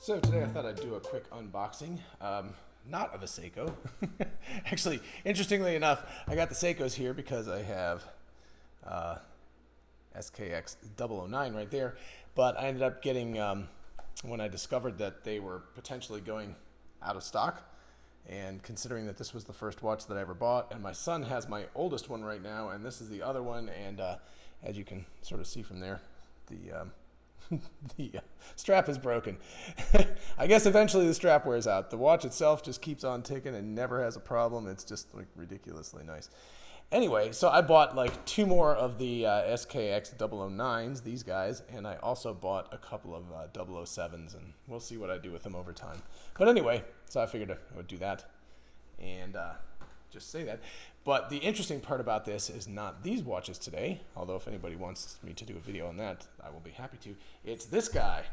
So today I thought I'd do a quick unboxing, not of a Seiko. Actually, interestingly enough, I got the Seikos here because I have SKX 009 right there, but I ended up getting, when I discovered that they were potentially going out of stock, and considering that this was the first watch that I ever bought, and my son has my oldest one right now, and this is the other one, and as you can sort of see from there, the strap is broken. I guess eventually the strap wears out. The watch itself just keeps on ticking and never has a problem. It's just like ridiculously nice. Anyway, so I bought like two more of the SKX 009s, these guys, and I also bought a couple of 007s, and we'll see what I do with them over time. But anyway, so I figured I would do that and just say that. But the interesting part about this is not these watches today, although if anybody wants me to do a video on that, I will be happy to. It's this guy,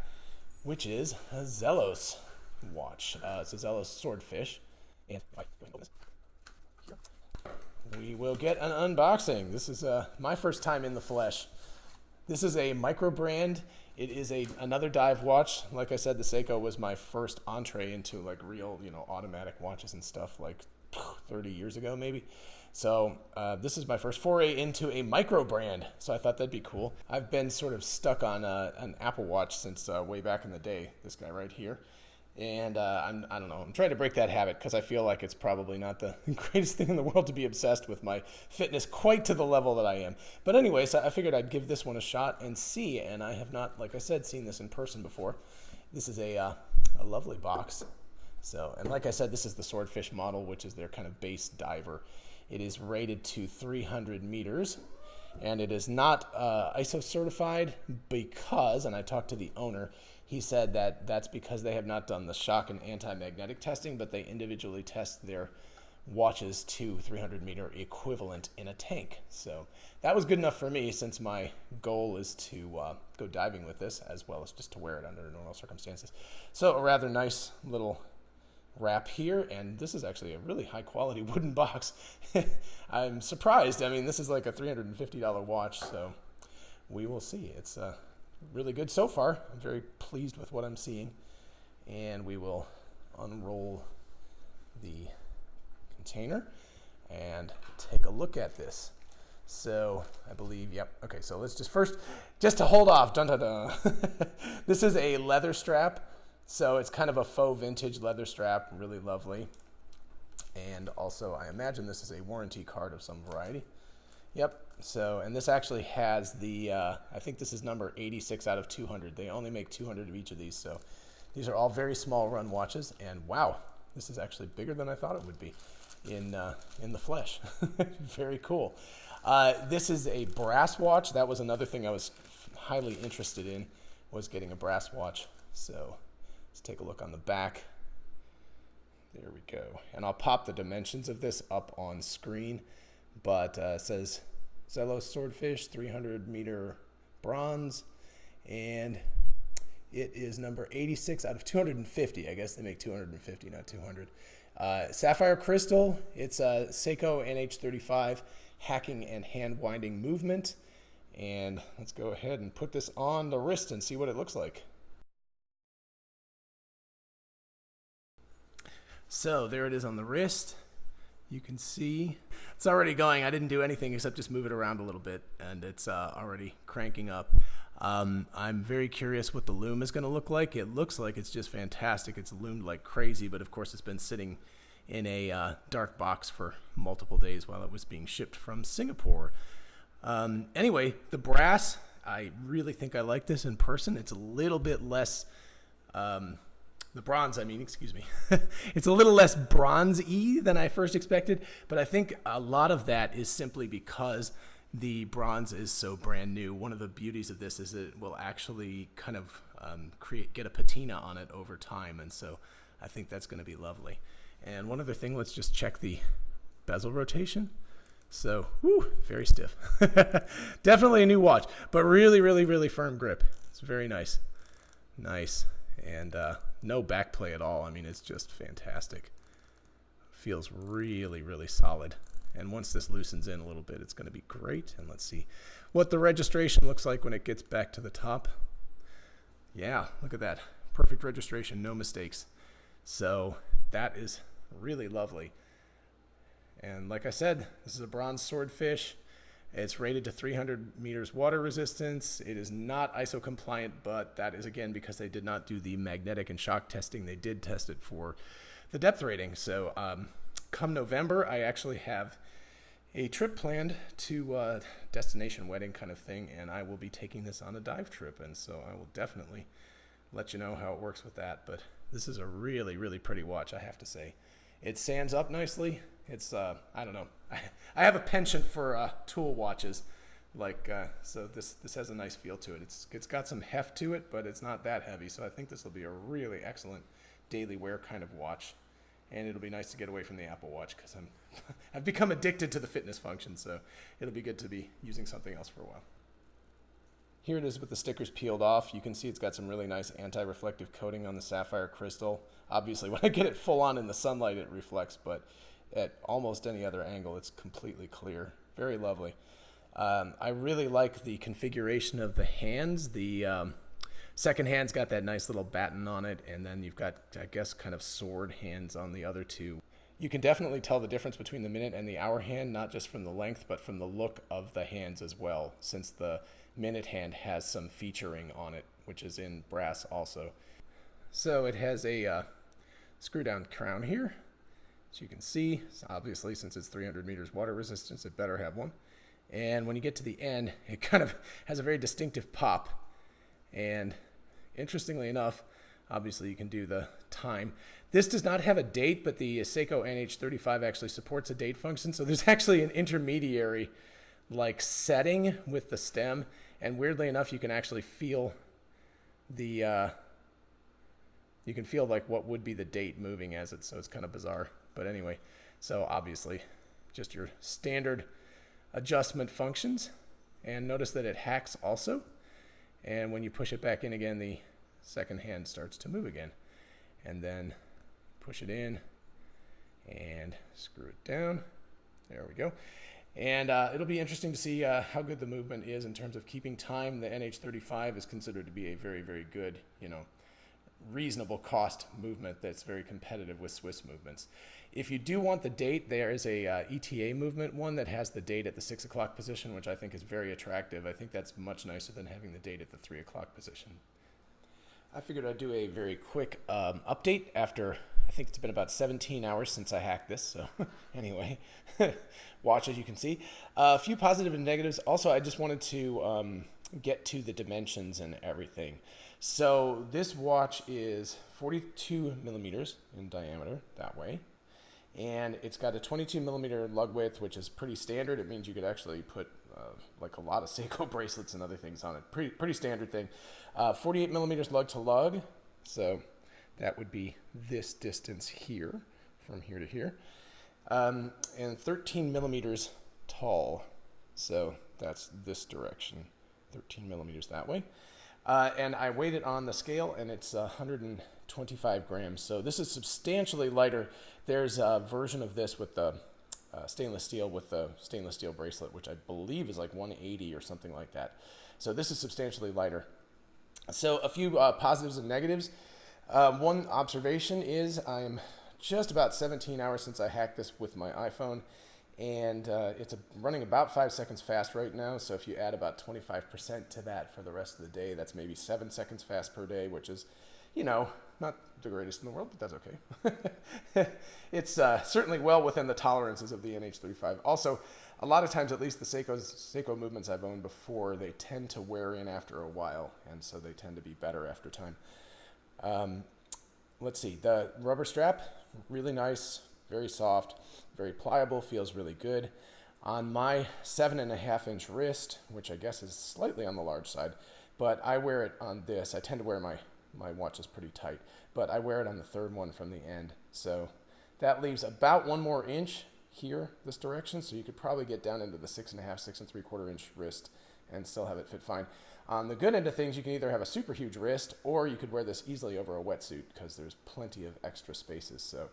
which is a Zelos watch. It's a Zelos Swordfish. And we will get an unboxing. This is my first time in the flesh. This is a micro brand. It is another dive watch. Like I said, the Seiko was my first entree into like real, automatic watches and stuff like 30 years ago maybe. So this is my first foray into a micro brand, so I thought that'd be cool. I've been sort of stuck on an Apple Watch since way back in the day, this guy right here. And I don't know, I'm trying to break that habit because I feel like it's probably not the greatest thing in the world to be obsessed with my fitness quite to the level that I am. But anyway, so I figured I'd give this one a shot and see, and I have not, like I said, seen this in person before. This is a lovely box. So, and like I said, this is the Swordfish model, which is their kind of base diver. It is rated to 300 meters, and it is not ISO certified because, and I talked to the owner, he said that that's because they have not done the shock and anti-magnetic testing, but they individually test their watches to 300 meter equivalent in a tank. So that was good enough for me, since my goal is to go diving with this, as well as just to wear it under normal circumstances. So a rather nice little wrap here, and this is actually a really high quality wooden box. I'm surprised. I mean, this is like a $350 watch, so we will see. It's really good so far. I'm very pleased with what I'm seeing, and we will unroll the container and take a look at this. So I believe, yep. Okay, so let's just to hold off, dun dun dun. This is a leather strap. So it's kind of a faux vintage leather strap, really lovely. And also, I imagine this is a warranty card of some variety. Yep. So, and this actually has the, I think this is number 86 out of 200. They only make 200 of each of these. So these are all very small run watches. And wow, this is actually bigger than I thought it would be in the flesh. Very cool. This is a brass watch. That was another thing I was highly interested in, was getting a brass watch. So let's take a look on the back. There we go. And I'll pop the dimensions of this up on screen. But it says Zelos Swordfish, 300 meter bronze. And it is number 86 out of 250. I guess they make 250, not 200. Sapphire crystal. It's a Seiko NH35 hacking and hand winding movement. And let's go ahead and put this on the wrist and see what it looks like. So there it is on the wrist. You can see it's already going. I didn't do anything except just move it around a little bit, and it's already cranking up. I'm very curious what the lume is going to look like. It looks like it's just fantastic. It's loomed like crazy, but of course it's been sitting in a dark box for multiple days while it was being shipped from Singapore. Anyway, the brass, I really think I like this in person. It's a little bit less... the bronze, excuse me. It's a little less bronze-y than I first expected, but I think a lot of that is simply because the bronze is so brand new. One of the beauties of this is it will actually kind of get a patina on it over time, and so I think that's going to be lovely. And one other thing, let's just check the bezel rotation. So, whew, very stiff. Definitely a new watch, but really, really, really firm grip. It's very nice. Nice. And no back play at all. I mean, it's just fantastic. Feels really, really solid. And once this loosens in a little bit, it's going to be great. And let's see what the registration looks like when it gets back to the top. Yeah, look at that. perfect registration, no mistakes. So that is really lovely. And like I said, this is a bronze swordfish. It's rated to 300 meters water resistance. It is not ISO compliant, but that is again because they did not do the magnetic and shock testing. They did test it for the depth rating. So come November, I actually have a trip planned to destination wedding kind of thing, and I will be taking this on a dive trip, and so I will definitely let you know how it works with that. But this is a really, really pretty watch, I have to say. It sands up nicely. It's I don't know. I have a penchant for tool watches, so this has a nice feel to it. It's got some heft to it, but it's not that heavy. So I think this will be a really excellent daily wear kind of watch. And it'll be nice to get away from the Apple Watch because I've become addicted to the fitness function, so it'll be good to be using something else for a while. Here it is with the stickers peeled off. You can see it's got some really nice anti-reflective coating on the sapphire crystal. Obviously, when I get it full on in the sunlight, it reflects, but at almost any other angle, it's completely clear. Very lovely. I really like the configuration of the hands. The second hand's got that nice little batten on it, and then you've got, I guess, kind of sword hands on the other two. You can definitely tell the difference between the minute and the hour hand, not just from the length, but from the look of the hands as well, since the minute hand has some featuring on it, which is in brass also. So it has a screw-down crown here, as you can see. Obviously, since it's 300 meters water resistance, it better have one. And when you get to the end, it kind of has a very distinctive pop. And interestingly enough, obviously you can do the time. This does not have a date, but the Seiko NH35 actually supports a date function. So there's actually an intermediary like setting with the stem. And weirdly enough, you can actually feel the, you can feel like what would be the date moving as it. So it's kind of bizarre. But anyway, so obviously just your standard adjustment functions. And notice that it hacks also. And when you push it back in again, the second hand starts to move again. And then push it in and screw it down. There we go. And it'll be interesting to see how good the movement is in terms of keeping time. The NH35 is considered to be a very, very good, reasonable cost movement that's very competitive with Swiss movements. If you do want the date, there is a ETA movement one that has the date at the 6 o'clock position, which I think is very attractive. I think that's much nicer than having the date at the 3 o'clock position. I figured I'd do a very quick update after, I think it's been about 17 hours since I hacked this. So anyway, watch as you can see. A few positive and negatives. Also, I just wanted to get to the dimensions and everything. So this watch is 42 millimeters in diameter that way. And it's got a 22 millimeter lug width, which is pretty standard. It means you could actually put like a lot of Seiko bracelets and other things on it. Pretty standard thing. 48 millimeters lug to lug. So that would be this distance here, from here to here. And 13 millimeters tall. So that's this direction. 13 millimeters that way. And I weighed it on the scale, and it's 125 grams. So this is substantially lighter. There's a version of this with the stainless steel bracelet, which I believe is like 180 or something like that. So this is substantially lighter. So a few positives and negatives. One observation is I'm just about 17 hours since I hacked this with my iPhone, and it's running about 5 seconds fast right now. So if you add about 25% to that for the rest of the day, that's maybe 7 seconds fast per day, which is, not the greatest in the world, but that's okay. It's certainly well within the tolerances of the NH35. Also, a lot of times, at least the Seiko movements I've owned before, they tend to wear in after a while, and so they tend to be better after time. Let's see, the rubber strap, really nice, very soft, very pliable, feels really good. On my 7.5-inch wrist, which I guess is slightly on the large side, but I wear it on this. I tend to wear my watch is pretty tight, but I wear it on the third one from the end. So that leaves about 1 more inch here, this direction. So you could probably get down into the 6.5, 6.75 inch wrist and still have it fit fine. On the good end of things, you can either have a super huge wrist, or you could wear this easily over a wetsuit because there's plenty of extra spaces. So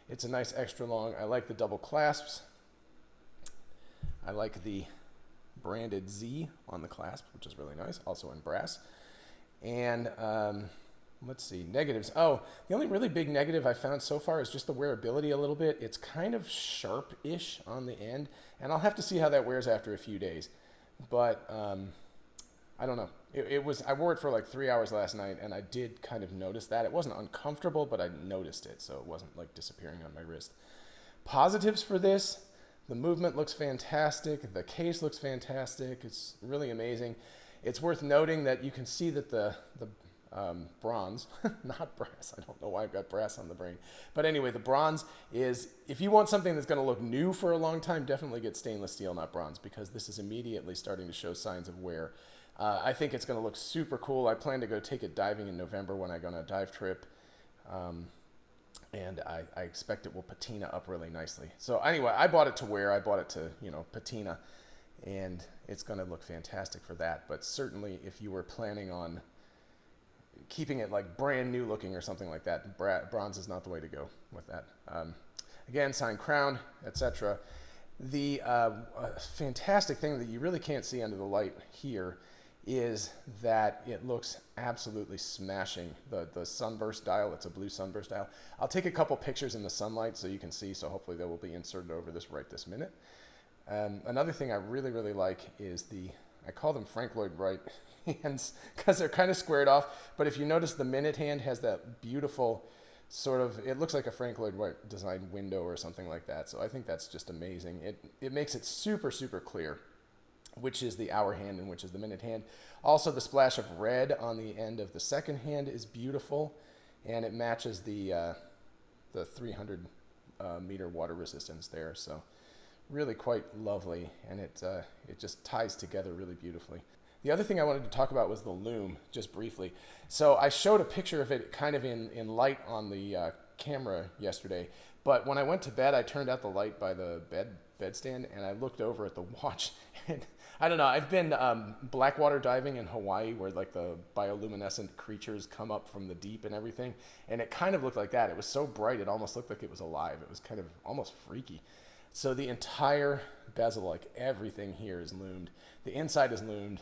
it's a nice extra long. I like the double clasps. I like the branded Z on the clasp, which is really nice, also in brass. And let's see, negatives. Oh, the only really big negative I found so far is just the wearability a little bit. It's kind of sharp-ish on the end, and I'll have to see how that wears after a few days. But I don't know. I wore it for like 3 hours last night, and I did kind of notice that. It wasn't uncomfortable, but I noticed it, so it wasn't like disappearing on my wrist. Positives for this: the movement looks fantastic. The case looks fantastic. It's really amazing. It's worth noting that you can see that the bronze, not brass. I don't know why I've got brass on the brain. But anyway, the bronze is, if you want something that's going to look new for a long time, definitely get stainless steel, not bronze, because this is immediately starting to show signs of wear. I think it's going to look super cool. I plan to go take it diving in November when I go on a dive trip. And I expect it will patina up really nicely. So anyway, I bought it to wear. I bought it to, patina. And it's going to look fantastic for that. But certainly if you were planning on keeping it like brand new looking or something like that, bronze is not the way to go with that. Again, signed crown, etc. The fantastic thing that you really can't see under the light here is that it looks absolutely smashing. The sunburst dial, it's a blue sunburst dial. I'll take a couple pictures in the sunlight so you can see, so hopefully they will be inserted over this right this minute. Another thing I really, really like is I call them Frank Lloyd Wright hands because they're kind of squared off, but if you notice, the minute hand has that beautiful sort of, it looks like a Frank Lloyd Wright designed window or something like that. So I think that's just amazing. It makes it super, super clear which is the hour hand and which is the minute hand. Also, the splash of red on the end of the second hand is beautiful, and it matches the 300 meter water resistance there. So really quite lovely, and it just ties together really beautifully. The other thing I wanted to talk about was the lume, just briefly. So I showed a picture of it kind of in light on the camera yesterday, but when I went to bed, I turned out the light by the bedstand, and I looked over at the watch, and I don't know, I've been blackwater diving in Hawaii where like the bioluminescent creatures come up from the deep and everything, and it kind of looked like that. It was so bright, it almost looked like it was alive. It was kind of almost freaky. So the entire bezel, like everything here, is loomed. The inside is loomed.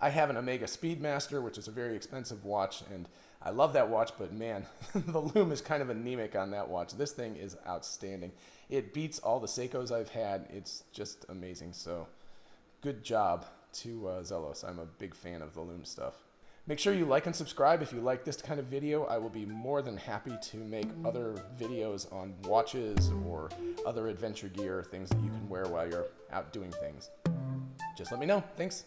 I have an Omega Speedmaster, which is a very expensive watch, and I love that watch, but man, the lume is kind of anemic on that watch. This thing is outstanding. It beats all the Seikos I've had. It's just amazing. So good job to Zelos. I'm a big fan of the lume stuff. Make sure you like and subscribe if you like this kind of video. I will be more than happy to make other videos on watches or other adventure gear, things that you can wear while you're out doing things. Just let me know. Thanks.